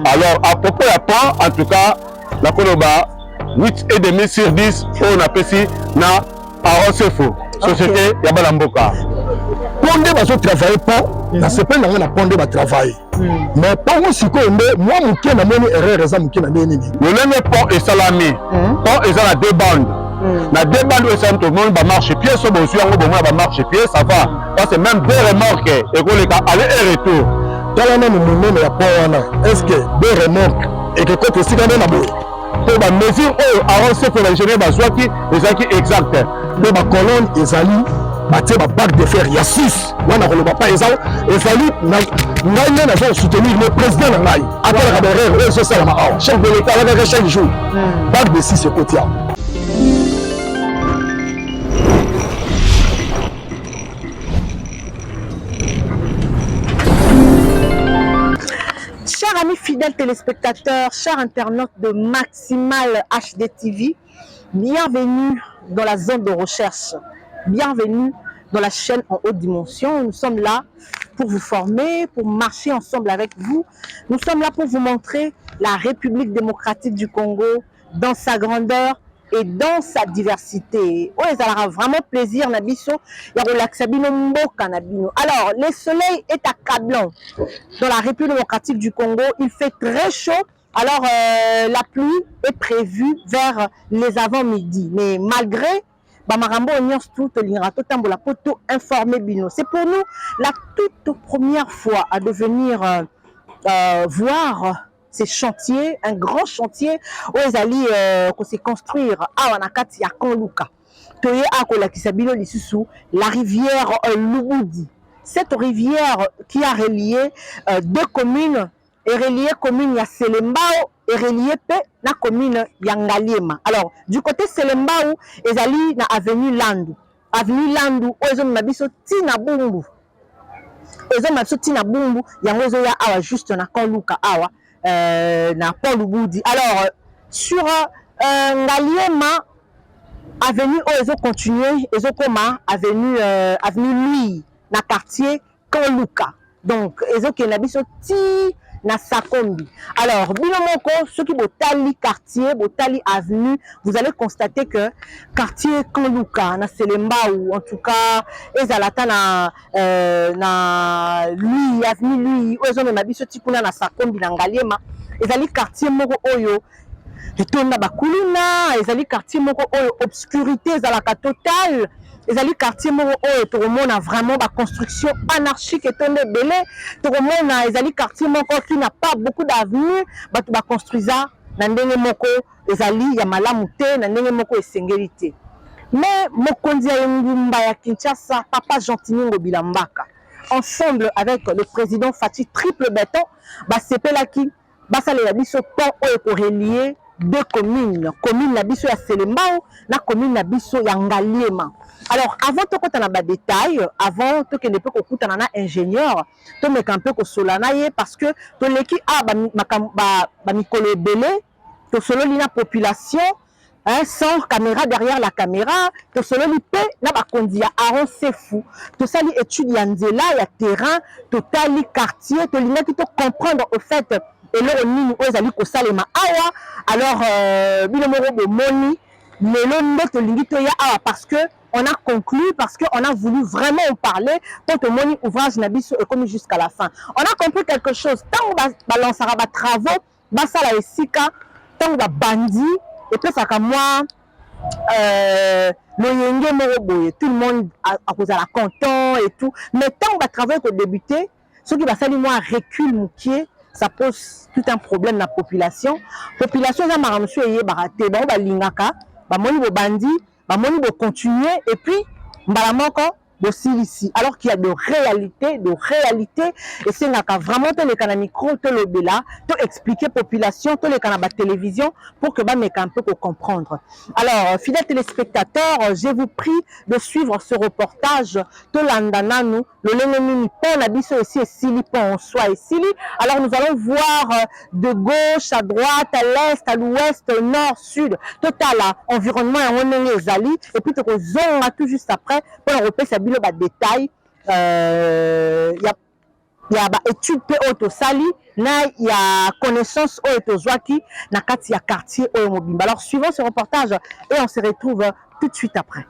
Alors, à propos de pont, en tout cas, la Koloba, 8,5 sur 10, on appelle ici, na Arosefo, société Yabalamboka. Pondé va se travailler pas, na c'est pas na Pondé va travailler. Mais pas aussi que moi mon qui na moni erreur raison mon qui na nini. Le même pont est salami. Pont est à la deux bandes. Na deux bandes où tout le monde va marcher pied sur bon suivant bon va marcher pied ça va. Parce que même deux remorques et qu'on les aller et retour. Dans la même moment ya pont est-ce que deux remorques et que côté si quand na boy. Pour la mesure où avancer pour l'ingénieur bazwaki ezaki exact. Mais ma colonne ezali batie ba bac de fer ya 6 wana ko ba pa ezali ezali ngai na soutenir le président na ngai après la barrière ça ça la chef de l'état la chaque jour bac de 6 côté. Chers amis fidèles téléspectateurs, chers internautes de Maximal HD TV, bienvenue dans la zone de recherche. Bienvenue dans la chaîne en haute dimension. Nous sommes là pour vous former, pour marcher ensemble avec vous. Nous sommes là pour vous montrer la République démocratique du Congo dans sa grandeur et dans sa diversité. Oh, ça aura vraiment plaisir, Nabiso. Alors, le soleil est accablant dans la République démocratique du Congo. Il fait très chaud. Alors, la pluie est prévue vers les avant-midi. Mais malgré c'est pour nous la toute première fois à devenir voir ces chantiers, un grand chantier où ils allaient se construire à Wanakati à Kanluka. La rivière Lubudi. Cette rivière qui a relié deux communes, et relié commune ya Selembao et relié na commune ya Ngaliema. Alors, du côté Selembao, ezali na avenue Landu. Avenue Landu, ozo mabiso tina bumbu. Ozo mabiso tina bumbu, yango ozo ya awa juste na Kanluka awa, na Paul Lubudi. Alors, sur Ngaliema, avenue ozo continuer, ozo koma avenue Lui, na quartier Kanluka. Donc, ozo kenabiso ti na Sakombi. Alors, binomoko, ceux qui botali quartier, botali avenue, vous allez constater que quartier Kanluka, na Selemba ou en tout cas, ezalata na lui, avenue lui, ozo menabiso tikuna na Sakombi na Ngaliema, ezali quartier moko oyo, etonda bakuluna, ezali quartier moko oyo, obscurité ezalaka totale. Les alliés quartiers moko oyo to komona vraiment ba construction anarchique et tonde belé to komona les alliés quartiers moko qui n'a pas beaucoup d'avenue ba to ba construisa na ndenge moko les alliés ya malamu te na ndenge moko esengeli. Mais mokonzi ya ngumba ya Kinshasa papa Gentilini Bilambaka ensemble avec le président Fati Triple Béton ba sepelaki ba salela biso pont oyo ko relier deux communes, commune Nabiso ya Selembao, la commune Nabiso ya Ngaliema. Alors, avant de faire des détails, avant de faire un ingénieur, de faire un peu de solanaye, parce que to leki a mikolo belé, to solo lina population, sans caméra derrière la caméra, to solo li pe na ba kondia aron c'est fou. To sali étudiant nzela ya terrain, to tali quartier, to lina ki to comprendre au fait et là nini ozali ko salema awa. Alors binomoro de moni melon to lingi to ya awa parce que on a conclu, parce qu'on a voulu vraiment en parler pour que mon ouvrage Nabiso est commis jusqu'à la fin. On a compris quelque chose. Tant qu'on balancera des travaux, ça la esika, tant qu'on bandit, et puis ça comme moi, tout le monde a posé la content et tout. Mais tant qu'on va travailler pour débuter, ce qui va salir moi recul moukier, ça pose tout un problème dans la population. La population, ça m'a monsieur yé baraté, bah on va lingaka, bah mon bandit. Bah, mon niveau continuer et puis mbalamoko aussi ici alors qu'il y a de réalité et c'est vraiment tous les canaux micro tous les béla tout expliquer population tous les canaux télévision pour que bah un peu pour comprendre. Alors fidèles téléspectateurs, je vous prie de suivre ce reportage de l'Andananu le Lengemini pont la biso ici et Sili pont en soi et Sili. Alors nous allons voir de gauche à droite à l'est à l'ouest au nord sud total environnement et puis tout juste après pour repérer sa le détail, y a ya ba étude pe oyo tosali na ya connaissance oyo tozwaki na kati ya quartier oyo mobimba. Alors suivons ce reportage et on se retrouve tout de suite après.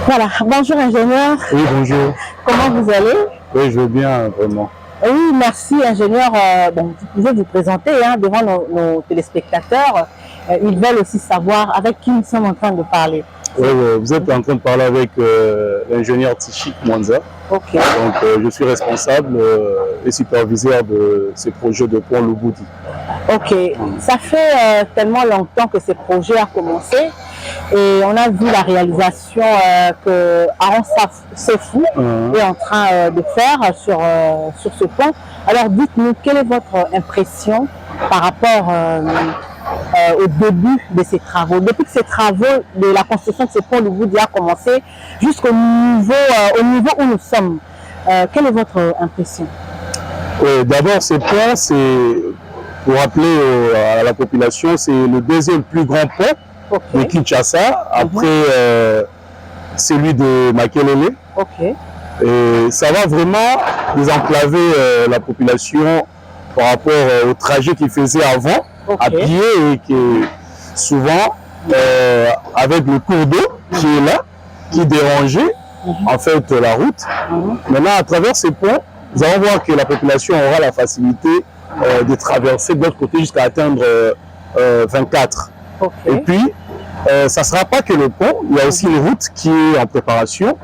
Voilà, bonjour ingénieur. Oui, bonjour. Comment vous allez? Oui, je veux bien, vraiment. Oui, merci ingénieur. Bon, vous pouvez vous présenter devant nos téléspectateurs. Ils veulent aussi savoir avec qui nous sommes en train de parler. Oui, vous êtes en train de parler avec l'ingénieur Tishik Mwanza. Ok. Donc, je suis responsable et superviseur de ce projet de pont Lubudi. Ok. Ça fait tellement longtemps que ce projet a commencé et on a vu la réalisation que Aaron Sefou est en train de faire sur ce pont. Alors, dites-nous, quelle est votre impression par rapport au début de ces travaux, depuis que ces travaux de la construction de ce pont Lubudi a commencé jusqu'au niveau, où nous sommes. Quelle est votre impression? D'abord, ce pont, c'est, pour rappeler à la population, c'est le deuxième plus grand pont de Kinshasa, après celui de Makelele. Et ça va vraiment désenclaver la population par rapport au trajet qu'ils faisaient avant, à pied, et qui souvent, avec le cours d'eau qui est là, qui dérangeait en fait la route. Maintenant, à travers ces ponts, nous allons voir que la population aura la facilité de traverser de l'autre côté jusqu'à atteindre 24. Et puis, ça ne sera pas que le pont, il y a aussi une route qui est en préparation.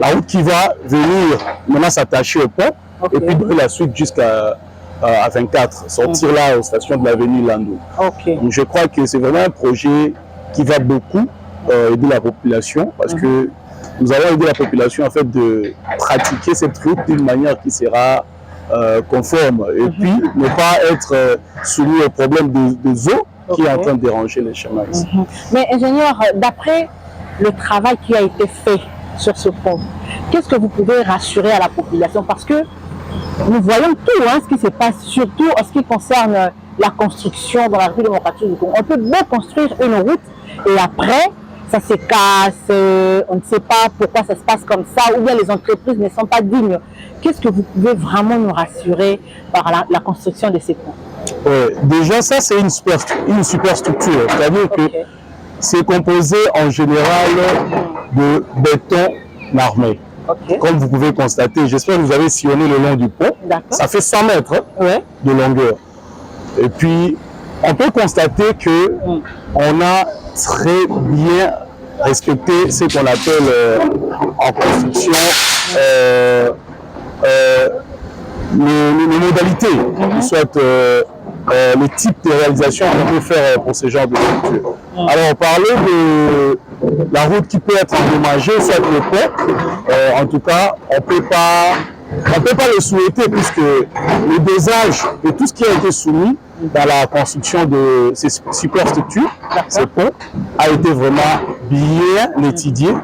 La route qui va venir maintenant s'attacher au pont et puis donner la suite jusqu'à à 24, sortir là aux stations de l'avenue Lando. Donc je crois que c'est vraiment un projet qui va beaucoup aider la population parce que nous allons aider la population en fait de pratiquer cette route d'une manière qui sera conforme et puis ne pas être soumis au problème des eaux qui est en train de déranger les chemins ici. Mais ingénieur, d'après le travail qui a été fait sur ce pont, qu'est-ce que vous pouvez rassurer à la population? Parce que nous voyons tout ce qui se passe, surtout en ce qui concerne la construction dans la République démocratique du Congo. On peut bien construire une route et après, ça se casse, on ne sait pas pourquoi ça se passe comme ça, ou bien les entreprises ne sont pas dignes. Qu'est-ce que vous pouvez vraiment nous rassurer par la construction de ces ponts? Déjà, ça c'est une superstructure, c'est-à-dire que c'est composé en général de béton armé. Comme vous pouvez constater, j'espère que vous avez sillonné le long du pont. Ça fait 100 mètres de longueur. Et puis, on peut constater que on a très bien respecté ce qu'on appelle en construction les modalités, soit le type de réalisation qu'on peut faire pour ce genre de structure. Alors, parler de la route qui peut être endommagée, soit le pont, en tout cas, on ne peut pas le souhaiter puisque le dosage de tout ce qui a été soumis dans la construction de ces superstructures, ces ponts, a été vraiment bien étudié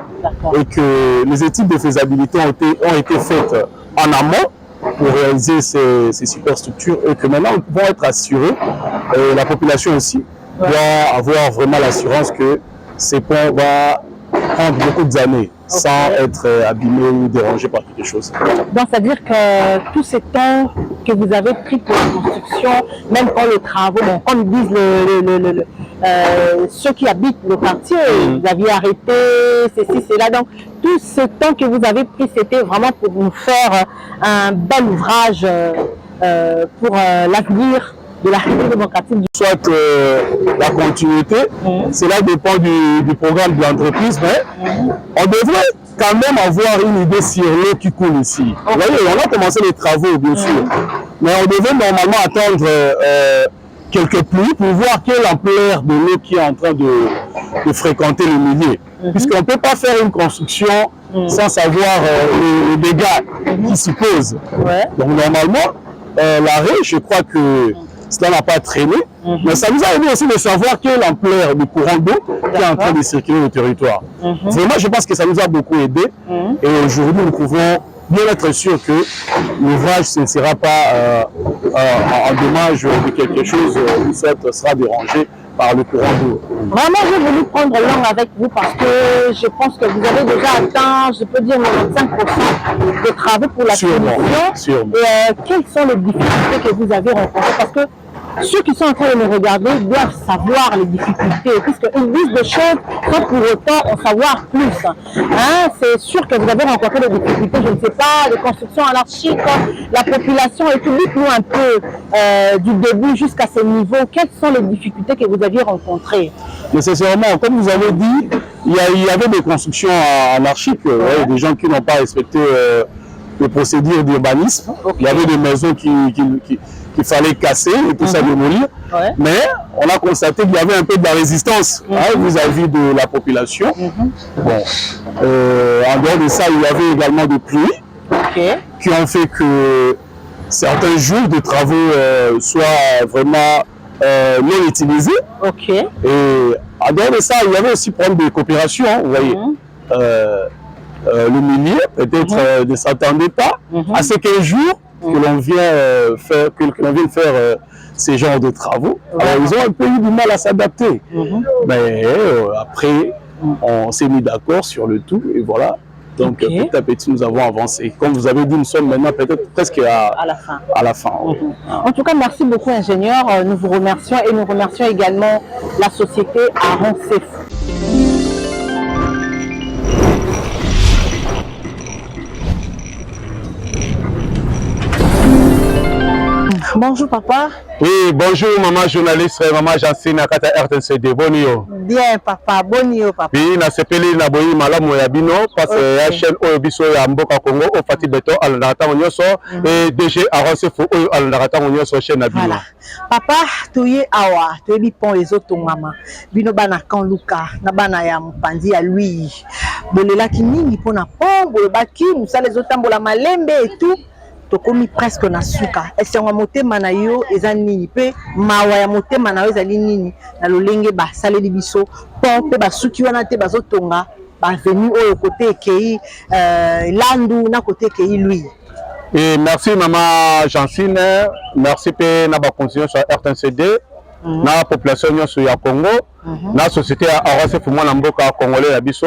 et que les études de faisabilité ont été faites en amont pour réaliser ces superstructures et que maintenant nous pouvons être assurés, et la population aussi doit avoir vraiment l'assurance que ces ponts vont prendre beaucoup d'années sans être abîmés ou dérangés par quelque chose. Donc, c'est-à-dire que tout ce temps que vous avez pris pour la construction, même quand les travaux, bon, comme disent ceux qui habitent le quartier, vous aviez arrêté ceci, cela. Donc, tout ce temps que vous avez pris, c'était vraiment pour nous faire un bel ouvrage pour l'avenir de la République démocratique du Soit la continuité, cela dépend du programme de l'entreprise, mais on devrait quand même avoir une idée sur l'eau qui coule ici. Vous voyez, on a commencé les travaux, bien sûr, mais on devait normalement attendre quelques pluies pour voir quelle ampleur de l'eau qui est en train de fréquenter le milieu. Puisqu'on ne peut pas faire une construction sans savoir les dégâts qui s'y posent. Donc normalement, l'arrêt, je crois que cela n'a pas traîné, mais ça nous a aidé aussi de savoir quelle ampleur du courant d'eau qui est en train de circuler le territoire. Vraiment, je pense que ça nous a beaucoup aidé et aujourd'hui, nous pouvons bien être sûrs que l'ouvrage ne sera pas en dommage de quelque chose qui sera dérangé par le courant d'eau. Vraiment, j'ai voulu prendre langue avec vous parce que je pense que vous avez déjà atteint, je peux dire, 95% de travaux pour la solution. Sûrement. Et quelles sont les difficultés que vous avez rencontrées? Parce que ceux qui sont en train de nous regarder doivent savoir les difficultés, puisqu'ils disent des choses sans pour autant en savoir plus. Hein? C'est sûr que vous avez rencontré des difficultés, je ne sais pas, des constructions anarchiques, la population, et tout, dites-nous un peu du début jusqu'à ce niveau, quelles sont les difficultés que vous aviez rencontrées? Nécessairement, comme vous avez dit, il y avait des constructions anarchiques, des gens qui n'ont pas respecté les procédures d'urbanisme. Il y avait des maisons qu'il fallait casser et tout ça démolir. Mais on a constaté qu'il y avait un peu de la résistance vis-à-vis de la population. Bon, en dehors de ça, il y avait également des pluies qui ont fait que certains jours de travaux soient vraiment non utilisés. Et en dehors de ça, il y avait aussi problème de coopération, vous voyez. Le milieu peut-être ne s'attendait pas à ces 15 jours que l'on vient faire ces genres de travaux. Alors ils ont un peu eu du mal à s'adapter. Mais après, on s'est mis d'accord sur le tout et voilà. Donc petit à petit, nous avons avancé. Comme vous avez dit, nous sommes maintenant peut-être presque à la fin. En tout cas, merci beaucoup, ingénieur. Nous vous remercions et nous remercions également la société Aaron Sefou. Bonjour papa. Oui, bonjour maman journaliste, maman Jacine Akata RTNCD. Bonio. Bien papa, bonio papa. Oui, na sepeli na boyi malamu ya bino parce que la chaîne oyo biso ya mboka Congo au Fati Beto al ndata nyoso et DG Aaron Sefou oyo al ndata nyoso chaîne na bino. Papa, toye awa, toye bi pon ezoto mama. Bino bana kan luka, na bana ya mpandi ya lui. Bolela ki nini pona pon, bolobaki musala ezotambola malembe et tout. Tokomi presque na suka. Est-ce que motema na yo eza nini pe mawa ya motema na yo ezali nini na lolenge ba saleli biso pon pe ba suki wana te bazotonga ba venu oyo côté ekei landu na côté ekei lui. Et merci maman Jancine, merci pe na ba continuer sur RTNCD. Na population nyonso ya Congo, na société ya Aaron Sefou mwana mboka congolais ya biso,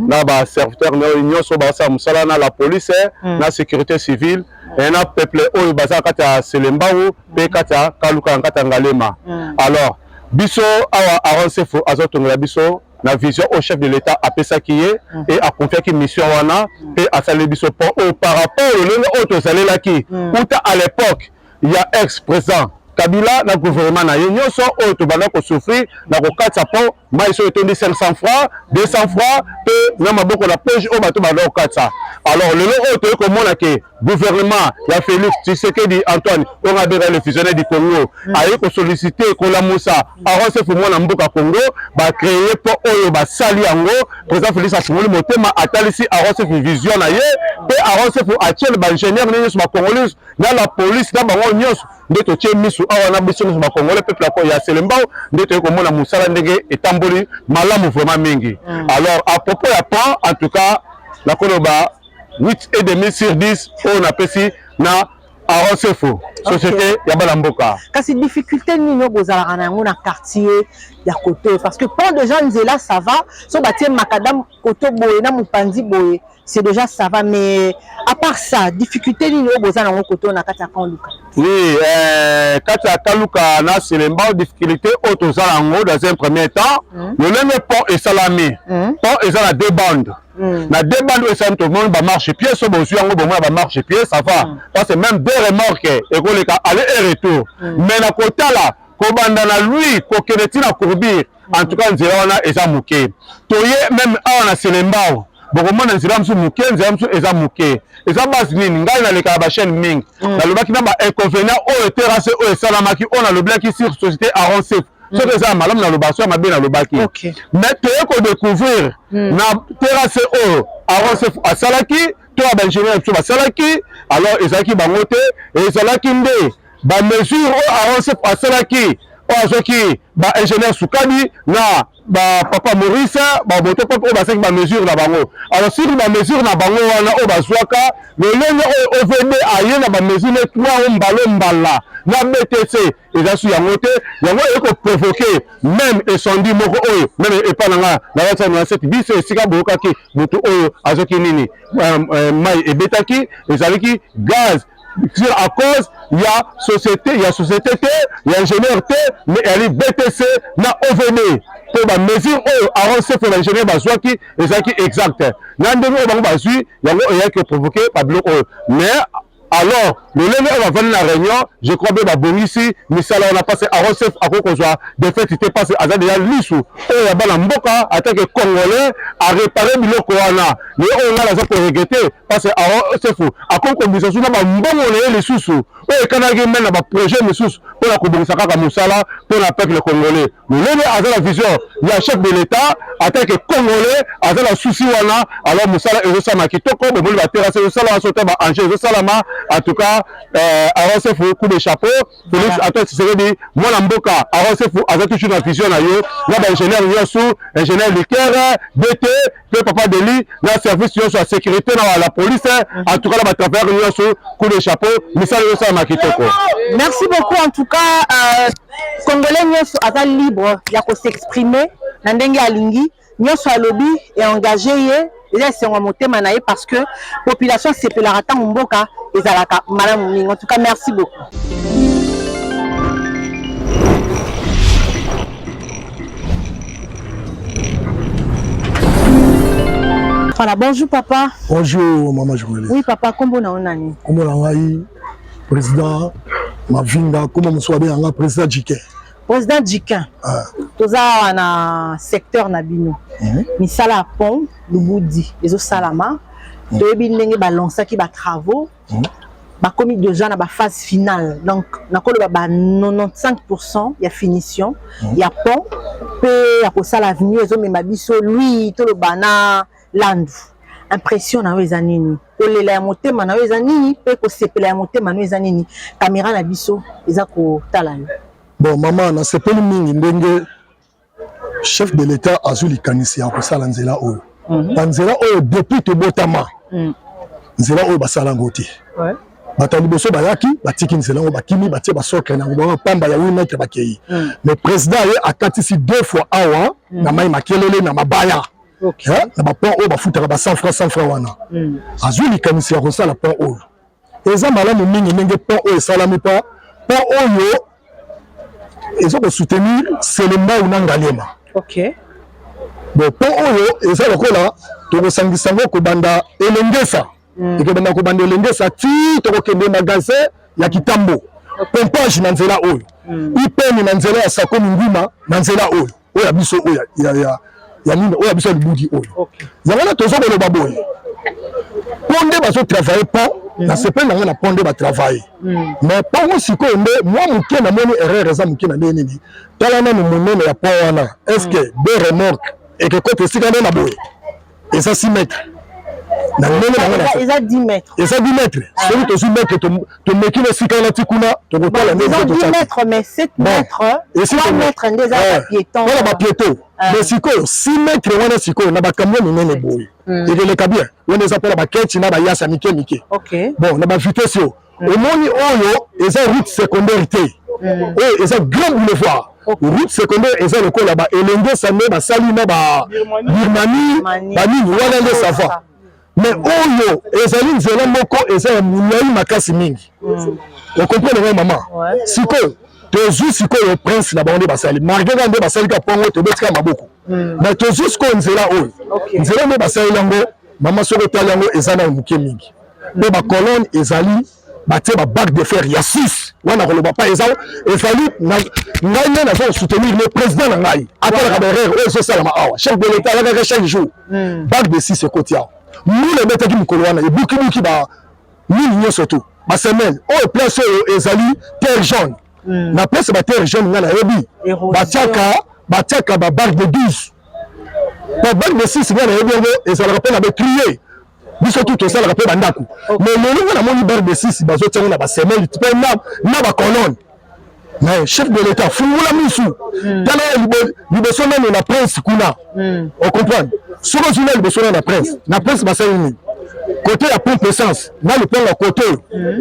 na ba serviteur nyonso ba sa musala na la police, na sécurité civile, et na peuple oyo baza kata Selembao pe kata Kaluka kata Ngalema. Alors, biso awa Aaron Sefou azotonga biso na vision au chef de l'État apesa kiye et a confié ki mission wana pe asale biso par rapport au lelo auto salelaki. Uta à l'époque, il y a ex-président Kabila na gouvernement na nyonso oyo to bana ko souffrir na ko katsa po mai so etondi 500 francs 200 francs pe na maboko na poche o bato bana ko katsa. Alors le oyo to ko mona ke gouvernement ya Félix Tshisekedi Antoine on a le fusionnaire du Congo ayi ko solliciter ko la Moussa Aaron Sefou mona mboka Congo ba créer po oyo ba sali yango président Félix Asunguli motema atalisi Aaron Sefou vision na ye pe Aaron Sefou atiel ba ingénieur nyonso ba congolais na la police na bango nyonso ndeto tie misu awa na biso ba congolais peuple ko ya Selembao ndeto ko mona musala ndenge etamboli malamu vraiment mingi. Alors à propos ya pan en tout cas la koloba 8,5 sur 10 on appelle na Aaron Sefou société ya bana mboka. Kasi difficulté nino bozala na yango na quartier ya côté parce que pour des gens nzela ça va so batie makadam koto boye na mupandi boye c'est déjà ça va mais à part ça difficulté nino bozala na koto na kata Kaluka. Oui, kata Kaluka na Selembao difficulté autozala ngo dans un premier temps le même pont est salami pont est la deux bandes. Na deux bandes où ça tout le monde va marcher pied so bozu yango bon va marcher pied ça va parce que même deux remorques et ko le aller et retour mais na kota là ko banda na lui ko keneti na courbir en tout cas nzela wana eza muke toye même awa na Selembao boko mona nzela msu muke nzela msu eza muke eza basi nini ngai na leka ba chaîne mingi na lobaki na ba inconvénient o terrasse o esalamaki on a le blaki sur société Aaron Sefou ce que ça malam na lobation mabe na lobaki mais toye ko découvrir na terrasse o Aaron Sefou asalaki to ba ingénieur to basalaki alors ezaki bangote ezalaki nde ba mesure o Aaron Sefou asalaki o azoki ba ingénieur Soukadi na ba papa Maurice ba boto papa o basaki ba mesure na bango alors sur ba mesure na bango wana o bazwaka le lenge o OVD aye na ba mesure trois mbalo mbala na BTC ezasu yango te yango eko provoquer même incendie moko oyo même epananga na wata na cette biso esika bokaki mutu oyo azoki nini mai ebetaki ezalaki gaz à cause il y a société T, il y a ingénieur T, mais elle est BTC na OVD. Pour la mesure où avancé pour l'ingénieur Bazouaki, et ça qui est exact. N'andemé au Bazouaki, il y a que provoqué par bloc. Mais alors, le lundi, on va venir la réunion, je crois bien, bon ici, mais ça là, on a passé à Rossef, à quoi qu'on soit, des faits, il était passé à Zadea Lissou, et il y a Mboka, en tant que Congolais, à réparer Biloko Wana. Mais on a la chose pour regretter, parce que à Rossef, à quoi qu'on dit, on a bon les sous-sous, et quand on a même un projet, les sous, pour la Kouboussa Moussala, pour la peuple congolais. Le lundi, à la vision, il y a un chef de l'État, en tant que Congolais, à la souci Wana, alors Moussala et Rosama qui toko, mais vous va terrasser le salaire, sauter, Angers, Salama. En tout cas, avant ce coup de chapeau, Félix, à toi, c'est dit, moi, Mboka, avant ce coup, avec toute une vision, là, ingénieur Yosu, ingénieur Liker, DT, papa Deli, dans le service, sur la sécurité, dans la police, en tout cas, là, travers Yosu, coup de chapeau, mais ça, ça m'a quitté. Merci beaucoup, en tout cas, Congolais, Yosu, à libre, il y a s'exprimer, Nandenge Alingi, Yosu à lobby et engagé, c'est un motema naé parce que population c'est pelarata mboka ezalaka madame Mingi. En tout cas merci beaucoup. Voilà, bonjour papa. Bonjour maman journaliste. Oui papa, comment on a nani? Comment on a président Mavinga, comment on soit bien président Djiké. Président Djikin, toza na secteur Nabino, misala pont, Luboudi, les salama, toyebi ndenge balonsaki ba travaux, ba commis déjà na ba phase finale, donc na kolo ba 95% ya finition, ya pont, pe ya kosala avenue ezo mema biso lui to lo bana landu. Impression na weza nini? Kolela ya motema na weza nini? Pe ko sepela ya motema na weza nini? Caméra na biso eza ko tala yo. Bon, maman, na sepeli mingi ndenge chef de l'État azuli likanisi ya kosala nzela oyo. Nzela oyo depuis tobotama. Nzela oyo basala ngoti. Ouais. Bata liboso bayaki, batiki nzela oyo bakimi, batie basokre na ngoma pamba ya 8 mètres bakei. Mais président ye akatisi 2 fois awa na mai makelele na mabaya. OK. Na ba pont oyo bafutaka ba 100 francs wana. Azuli likanisi ya kosala pont oyo. Eza malamu mingi ndenge pont oyo esalami pa pont oyo ils ont soutenir Selema ou Nangalema. Ok. Bon, pour eux, ils ont là, tu as sangisango kubanda elengesa. Et que banda kubanda elengesa ti to kende magasin ya kitambo. Pompage na nzela oyo. Ipeni na nzela ya sako nguma na nzela oyo. Oya biso oya ya nini oya biso libudi oyo. OK. Yangana tozo ko loba boye. Ponde baso travailler pas na sepel na ngana ponde ba travailler. Mais pas aussi ko mbe moi muke na moni erreur eza muke na nini. Tala na monene ya pawana. Est-ce que deux remorques et que côté sikana na boye. Et ça 6 mètres. Na monene na ngana. Et ça 10 mètres. Et ça 10 mètres. Celui to 6 mètres to meki na sikana tikuna to kotala nezi to 10 mètres mais 7 mètres. Et 3 mètres ndeza piéton. Voilà ba piéton. Mais siko 6 mètres wana siko na ba camion minene boye. Et que le cabien, on les appelle la quête, na ba yasa mike mike. OK. Bon, na ba vitesse yo. Au moni oyo, eza route secondaire té. Et eza grand boulevard. Route secondaire eza le ko la ba elenge samé ba sali na ba Birmanie, ba nini wana le sava. Mais oyo, ezali nzela moko eza mulai makasi mingi. On comprend le maman. Siko tozu siko le prince na bande basali. Marguerite bande basali ka pongo to betika maboko. Mais tozu siko nzela oyo. Nzela me basali yango mama soko tala yango ezana muke mingi. Mais ba colonne ezali batie ba bac de fer ya 6. Wana ko loba pa ezali ezali na ngai na zo soutenir le président na ngai. Atala ka derrière o so sala ma awa. Chef de l'état la ka chaque jour. Bac de 6 kotia. Nous le betaki mukolo wana e buki ba mini nyoso to. Ba semaine o place ezali terre jaune. Na place ba terre jaune ngana yebi batiaka ba bac de 12 ba bac de 6 ngana yebi et ça le rappelle avec crier biso tout ça le rappelle bandaku mais le ngana moni bac de 6 bazo tsango na ba semaine tu peux na ba colonne mais chef de l'état fungula misu tala liboso na na prince kuna on comprend soko zuna liboso na prince ba sali côté la pompe essence na le plan la côté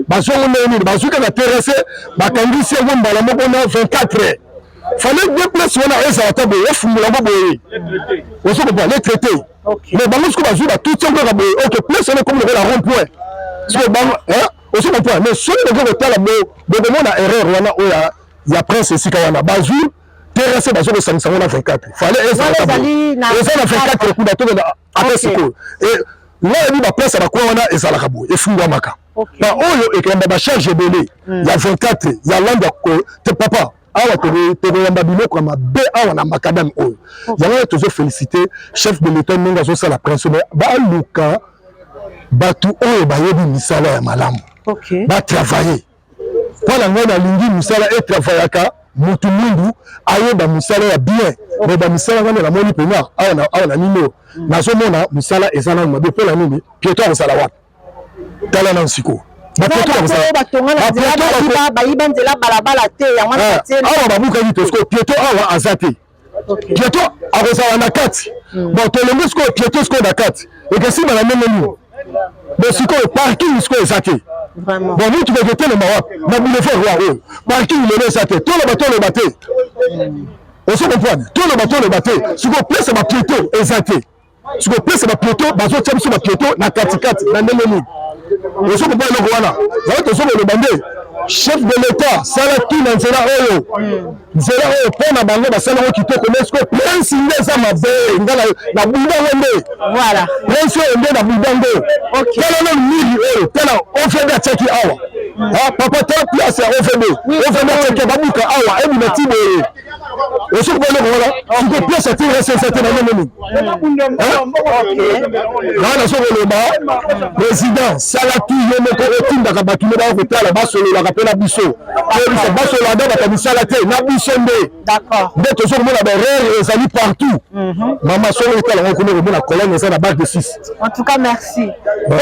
bazo ngoni bazo ka terrasser ba kangisi ngo mbala moko na 24 heures fallait deux places wana eza la table ya fumula boboye oso ko les traiter mais bango ko bazo ba tout tsango ka boye OK place wana comme le rond point so bango aussi mon point mais soki boko tala bokomona erreur wana oyo ya prince esika wana bazwi terrasse bazokosangisa ngo na 24 fallait eza na 24 kuda tokenda ata sikoyo loyebi baplace ya bakwa wana ezalaka boye efungwamaka na oyo ekenda bacharge ebele ya 24 ya lande te papa awa tokoyamba biloko ya mabe awa na makadame oyo yango tozofélicité chef de l'état ndenge azosala prince baluka bato oyo bayebi misala ya malamu batravaille mpo na ngai nalingi misala etravayaka mutu mundu ayeba misala ya bien me bamisala ngani namoni mpena awa na nino nazomona misala eza nanu mabe mpo na nini pieto akosala wapi tala na nsiko awa babukaki te sikoyo pieto awa aza te pieto akozala na kati bon tolongi sikoyo pieto sikoyo na kati ekesimba na ndenge nini bo sikoyo parking sikoyo eza te bon mutu koketelema wapi na boulevard wa oyo parking lelo eza te toloba te oso comprendre toloba te sikoyo place ya bapieto eza te sikoyo place ya bapieto bazotia biso bapieto na katikati na ndenge nini oso comprendre eloko wana zala tozokoloba nde chef de l'état sala tu na nzela oyo mpo na bango basalango kitoko me sikoyo prince nde eza mabe nga na bulbango nde prince oyo nde na bulbango tala na miri oyo tala ofd atiaki awa papa ta place ya ofd atiaki babuka awa ebima ti boye oso kuba eloko wana sikoyo place ati resesa te na ndenge nini nga nazokoloba président sala tu ye moko otindaka bato nde bakotala basololaka mpe na biso basolola nde bato misala te na biso nde tozokomona baerreur ezali partout mama solo etala ngo kuna komona colonne eza na bac de 6 en tout cas merci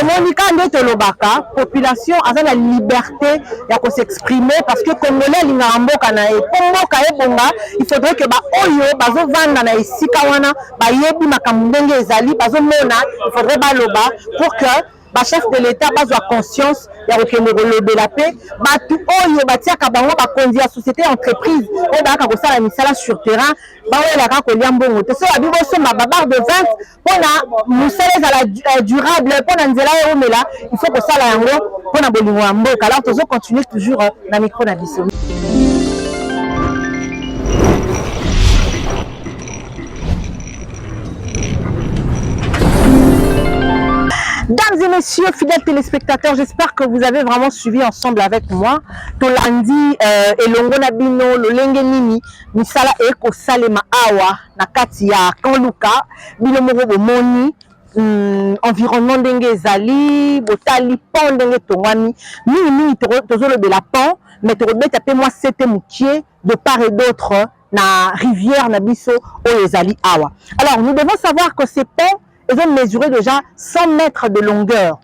emonika nde tolobaka population aza na liberté ya kosexprimer parce que congolais alingaka mboka na ye mpo mboka ebonga il faudrait que baoyo bazovanda na esika wana bayebi makambo ndenge ezali bazomona il faudrait baloba pour que chef de l'état bazwa conscience ya kokende kolobela mpe bato oyo batiaka bango bakonzi ya société entreprise oyo bayaka kosala misala sur terrain baoyelaka kolia mbongo te so babi bosomba babar de vente mpona mosala ezala durable mpona nzela oyo omela il faut kosala yango mpona bolingo ya mboka alors tozocontinue toujours na micro na biso. Mesdames et messieurs, fidèles téléspectateurs, j'espère que vous avez vraiment suivi ensemble avec moi. Tolandi elongo na bino lolenge nini misala eko salema awa na kati ya Kanluka bino moko bomoni environnement ndenge ezali botali pont ndenge tongwani mingi tozolobela pont mais tokobeta pe moi c'était mukie de part et d'autre na rivière na biso oyo ezali awa. Alors nous devons savoir que ces ponts ils ont mesuré déjà 100 mètres de longueur.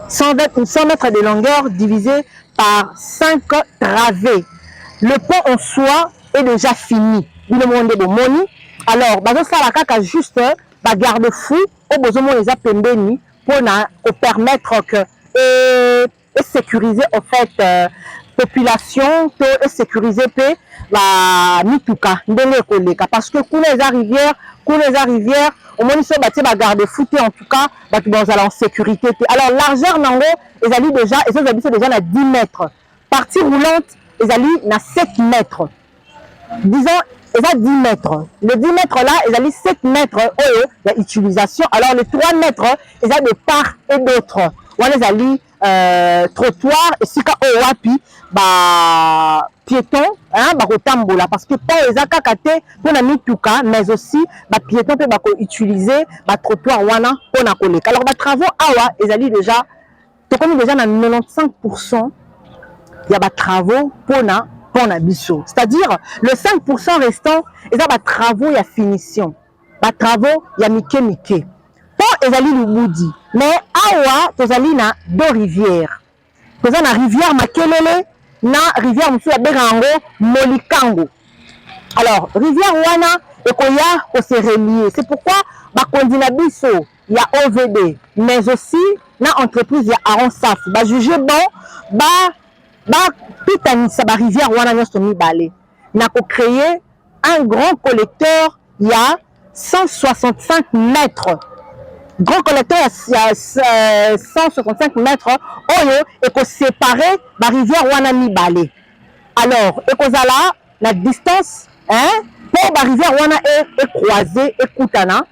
100 mètres de longueur divisé par 5 travées. Le pont en soi est déjà fini. Alors, ça la kaka juste garde-fou au besoin les appembeni pour permettre que et sécuriser en fait population et sécuriser la mituka parce que pour les rivières au moins ils bâti ba garde-fou en tout cas en sécurité. Alors largeur nango ezali déjà et ça habite déjà à 10 mètres. Partie roulante ezali na 7 mètres. Disons eza 10 mètres. Le 10 mètres là ezali 7 mètres oyo ya utilisation. Alors les 3 mètres ezali de part et d'autre. Wana ezali trottoir et sika oyo wapi ba piéton hein ba kotambola parce que pas eza kaka te pona mituka mais aussi ba piéton pe ba ko utiliser ba trottoir wana pona koleka. Alors ba travaux awa ezali déjà to comme déjà na 95% ya ba travaux pona biso. C'est-à-dire le 5% restant eza ba travaux ya finition. Ba travaux ya mike. Pont ezali Lubudi mais awa tozali na deux rivières. Tozali na rivière Makelele na rivière musu ya Berango Molikango. Alors rivière wana ekoya ko se relier. C'est pourquoi ba kondina biso ya OVD mais aussi na entreprise ya Aron Saf ba juger bon ba pitanisa ba rivière wana nyoso mibale na ko créer un grand collecteur il y a 165 mètres grand collecteur il y a 165 mètres oyo et que séparer la rivière wana mibale. Alors et que là la distance hein pour la rivière wana est croisée et koutana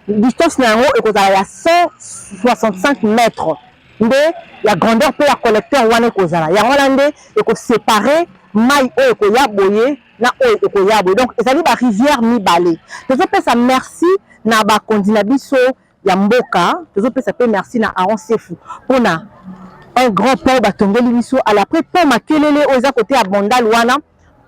distance nango et que là il y a 165 mètres de la grandeur pour la collecteur wana ko zala ya wana nde et que séparer mai oyo ko ya boye na oyo ko ya boye donc ezali ba rivière mibale. Tozo pesa merci na ba kondina biso ya mboka tozo pesa pe merci na Aaron Sefu pona un grand pont batongeli biso ala après pont makelele oza côté à Bondal wana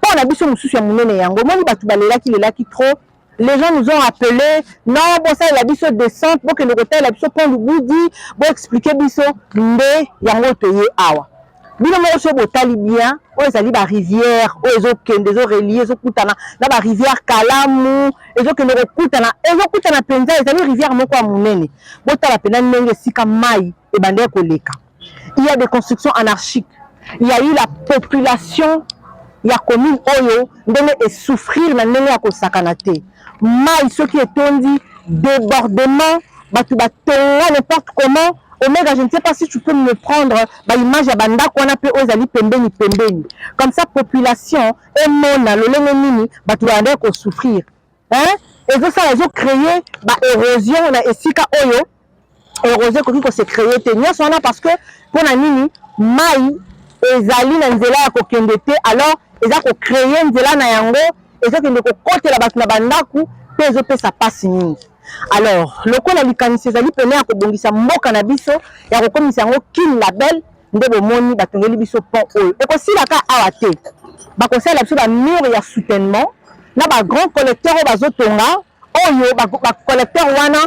pont na biso mususu ya munene yango moni batu balelaki trop. Les gens nous ont appelé non bon ça la biso descente pour que le côté la biso pont Luboudi pour expliquer biso nde yango toye awa bino mo so botali bien o ezali ba rivière o ezokende zo relier zo kutana na ba rivière Kalamu ezokende ko kutana penza ezali rivière moko ya munene botala pena ndenge sika mai e bande koleka. Il y a des constructions anarchiques, il y a eu la population ya commune oyo ndenge et souffrir na ndenge ya kosakana te mai ce qui est tondi débordement batu batonga n'importe comment. Omega, je ne sais pas si tu peux me prendre l'image à Banda qu'on a pu ozali pembeni. Comme ça, population et mona le lengenini batu bande ko souffrir. Hein? Et ça ils ont créé érosion na esika oyo érosion ko se créer te nyonso wana parce que pour na nini mai ezali na nzela ya kokende te alors eza ko créer nzela na yango ezokende ko kotela batu na bandaku pe ezopesa pasi mingi. Alors loko na likanisi ezali pene ya kobongisa mboka na biso ya kokomisa yango kin label nde bomoni batongeli biso pont oyo ekosilaka awa te bakosala biso bamur ya soutènement na bagrand collecteur oyo bazotonga oyo bacollecteur wana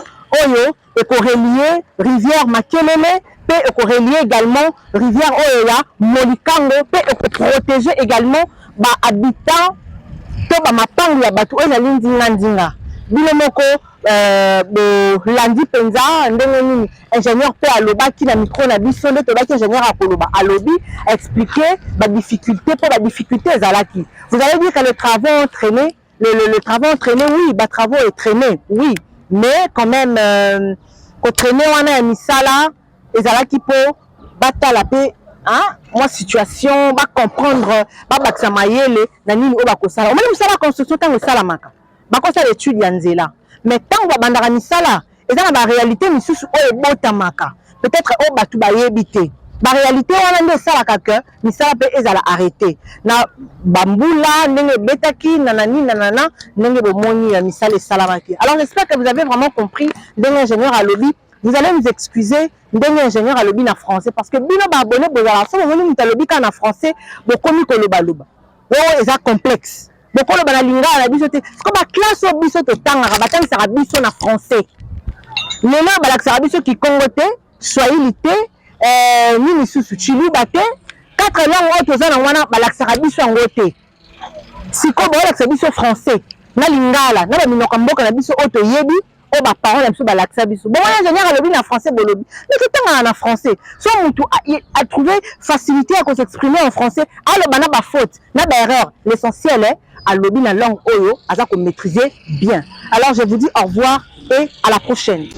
oyo ekorelie rivière Makelele pe ekorelie également rivière oyo ya Molikango pe ekoprotéger également bahabitant to bamapangu ya bato oyo ezali ndinga bino moko lundi penza ndenge nini ingénieur pe alobaki na micro na biso nde tobaki ingénieur akoloba alobi expliquer ba difficulté pour la difficulté ezalaki. Vous allez dire que les travaux ont traîné le travaux ont traîné oui ba travaux est traîné oui mais quand même ko traîner wana ya misala ezalaki po batala pe hein moi situation ba comprendre ba bakisa mayele na nini o bakosala o mali misala construction tango salamaka bakosa l'étude ya nzela mais tant ba bandaka misala eza na réalité misusu oyo botamaka peut-être o batu bayebi te ba réalité wana nde salaka que misala pe ezala arrêté na bambula ndenge betaki nanani nanana ndenge bomoni ya misala salamaki. Alors j'espère que vous avez vraiment compris ndenge ingénieur à lobby. Vous allez vous excuser ndenge ingénieur à lobby na français parce que bino ba abonné bozala so bomoni mita lobby ka na français bokomi koloba loba o eza complexe beaucoup le banalinga na biso te comme la classe au biso to tanga batang sera biso na français lelo balak sera biso ki Congo te Swahili te nini susu chiluba te quatre langues autres za na wana balak sera biso yango te siko balak sera biso français na lingala na ba minoka mboka na biso auto yebi o ba parole na biso balak sera biso bon ingénieur alobi na français bolobi mais tout tanga na français so mutu a trouvé facilité à s'exprimer en français aloba na ba faute na ba erreur l'essentiel est à lobby la langue oyo, à ça qu'on maîtriser bien. Alors je vous dis au revoir et à la prochaine.